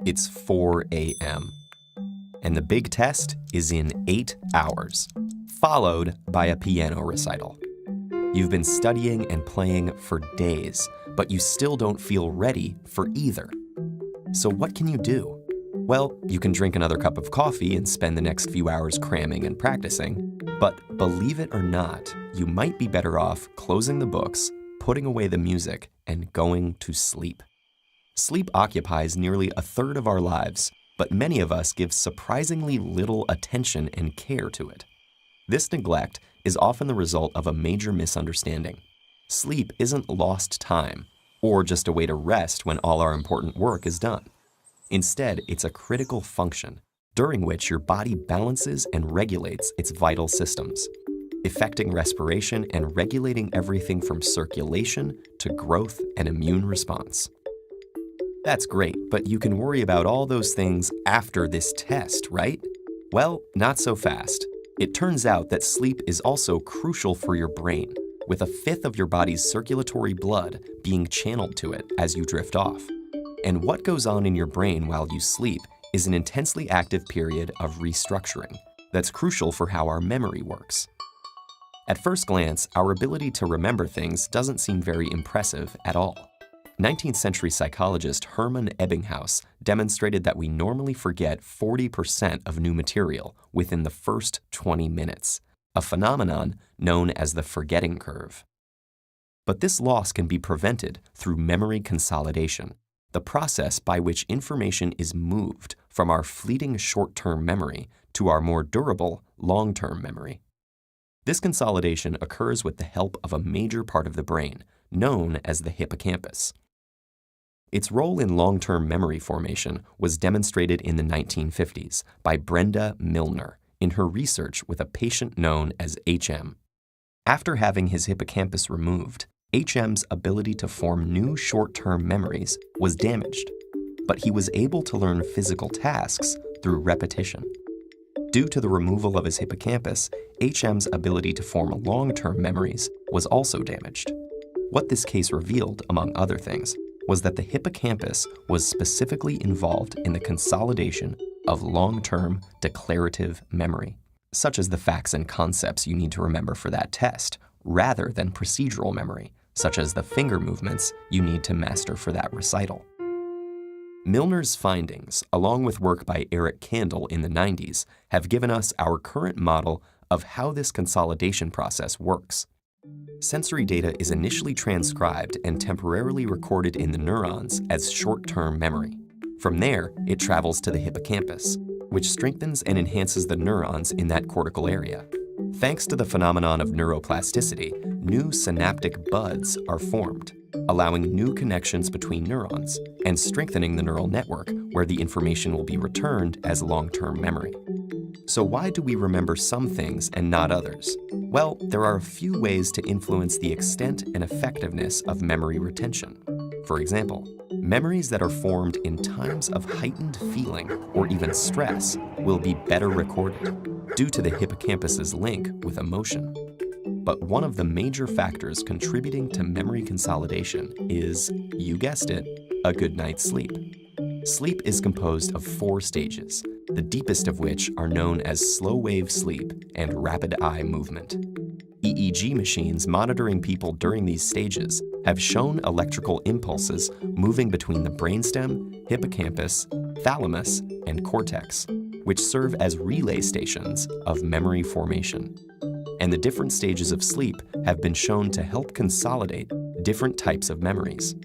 It's 4 a.m. And the big test is in 8 hours, followed by a piano recital. You've been studying and playing for days, but you still don't feel ready for either. So what can you do? Well, you can drink another cup of coffee and spend the next few hours cramming and practicing. But believe it or not, you might be better off closing the books, putting away the music, and going to sleep. Sleep occupies nearly a third of our lives, but many of us give surprisingly little attention and care to it. This neglect is often the result of a major misunderstanding. Sleep isn't lost time, or just a way to rest when all our important work is done. Instead, it's a critical function, during which your body balances and regulates its vital systems, affecting respiration and regulating everything from circulation to growth and immune response. That's great, but you can worry about all those things after this test, right? Well, not so fast. It turns out that sleep is also crucial for your brain, with 1/5 of your body's circulatory blood being channeled to it as you drift off. And what goes on in your brain while you sleep is an intensely active period of restructuring that's crucial for how our memory works. At first glance, our ability to remember things doesn't seem very impressive at all. 19th century psychologist Hermann Ebbinghaus demonstrated that we normally forget 40% of new material within the first 20 minutes, a phenomenon known as the forgetting curve. But this loss can be prevented through memory consolidation, the process by which information is moved from our fleeting short-term memory to our more durable long-term memory. This consolidation occurs with the help of a major part of the brain, known as the hippocampus. Its role in long-term memory formation was demonstrated in the 1950s by Brenda Milner in her research with a patient known as HM. After having his hippocampus removed, HM's ability to form new short-term memories was damaged, but he was able to learn physical tasks through repetition. Due to the removal of his hippocampus, HM's ability to form long-term memories was also damaged. What this case revealed, among other things, was that the hippocampus was specifically involved in the consolidation of long-term declarative memory, such as the facts and concepts you need to remember for that test, rather than procedural memory, such as the finger movements you need to master for that recital. Milner's findings, along with work by Eric Kandel in the 90s, have given us our current model of how this consolidation process works. Sensory data is initially transcribed and temporarily recorded in the neurons as short-term memory. From there, it travels to the hippocampus, which strengthens and enhances the neurons in that cortical area. Thanks to the phenomenon of neuroplasticity, new synaptic buds are formed, allowing new connections between neurons and strengthening the neural network where the information will be returned as long-term memory. So why do we remember some things and not others? Well, there are a few ways to influence the extent and effectiveness of memory retention. For example, memories that are formed in times of heightened feeling or even stress will be better recorded due to the hippocampus's link with emotion. But one of the major factors contributing to memory consolidation is, you guessed it, a good night's sleep. Sleep is composed of 4 stages, the deepest of which are known as slow-wave sleep and rapid eye movement. EEG machines monitoring people during these stages have shown electrical impulses moving between the brainstem, hippocampus, thalamus, and cortex, which serve as relay stations of memory formation. And the different stages of sleep have been shown to help consolidate different types of memories.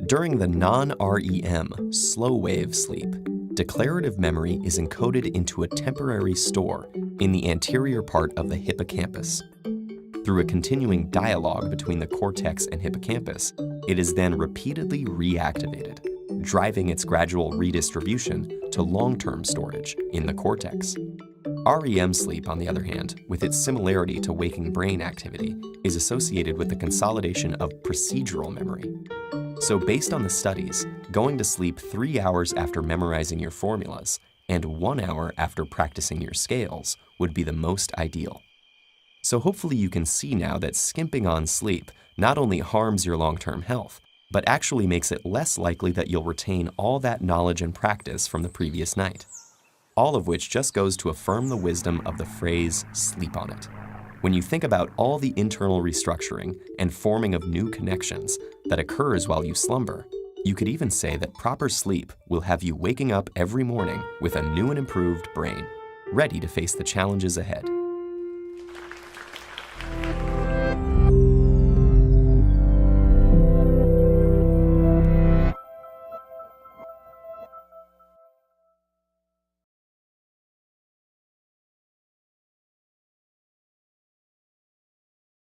During the non-REM slow-wave sleep, declarative memory is encoded into a temporary store in the anterior part of the hippocampus. Through a continuing dialogue between the cortex and hippocampus, it is then repeatedly reactivated, driving its gradual redistribution to long-term storage in the cortex. REM sleep, on the other hand, with its similarity to waking brain activity, is associated with the consolidation of procedural memory. So based on the studies, going to sleep 3 hours after memorizing your formulas and 1 hour after practicing your scales would be the most ideal. So hopefully you can see now that skimping on sleep not only harms your long-term health, but actually makes it less likely that you'll retain all that knowledge and practice from the previous night. All of which just goes to affirm the wisdom of the phrase, sleep on it. When you think about all the internal restructuring and forming of new connections that occurs while you slumber, you could even say that proper sleep will have you waking up every morning with a new and improved brain, ready to face the challenges ahead.